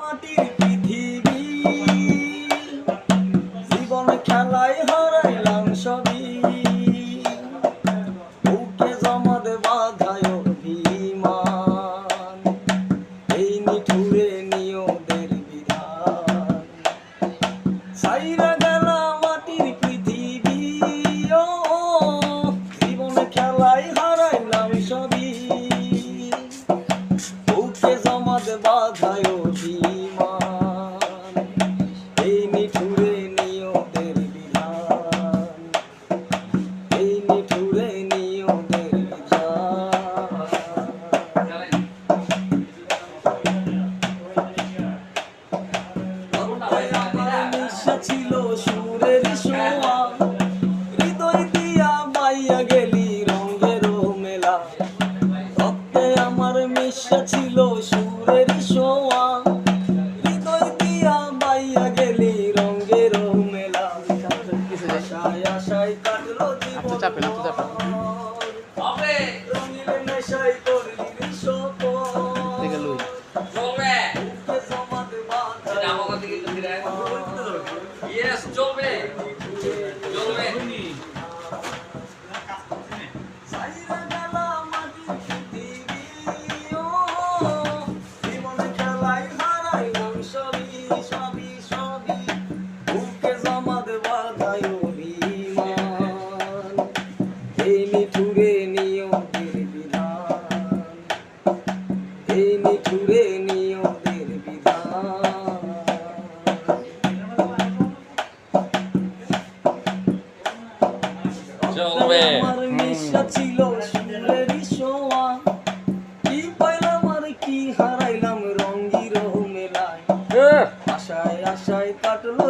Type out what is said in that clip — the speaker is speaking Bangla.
মাটির পৃথিবী, জীবন খেলায় হারাইলাম সবই, বুকে জমাদ বাঁধায় অভিমান, এই নিঠুরে নিয়দের বিধান। ছাইরা গেলাম মাটির পৃথিবী, ও জীবন খেলায় হারাইলাম সবই, বুকে জমাদ বাঁধায় অভিমান, এই নিঠুরে নিয়দের বিধান, এই নিঠুরে নিয়দের বিধান। আমার নিঃশ্বাস ছিল সুরের সোয়া, হৃদয় দিয়া বাইয়া গেলি রঙের মেলা। রক্তে আমার মিশা ছিল সুরের সোয়া, হৃদয় দিয়া বাইয়া গেলি রঙের মেলা। আশায় আশায় কাটলো জীবন, রঙিন নেশায় করলি সপন, বুকে জমাদ বাঁধায় ছাইরা গেলাম মাটির পৃথিবী, ও জীবন খেলায় হারাইলাম সবই, সবই সবই, বুকে জমাদ বাঁধায় অভিমান, এই নিঠুরে নিয়দের বিধান, এই নিঠুরে নিয়দের বিধান। আমার নিঃশ্বাস ছিল সুরের সোয়া, কি পাইলাম আর কি হারাইলাম রঙির মেলায়। আশায় আশায় কাটলো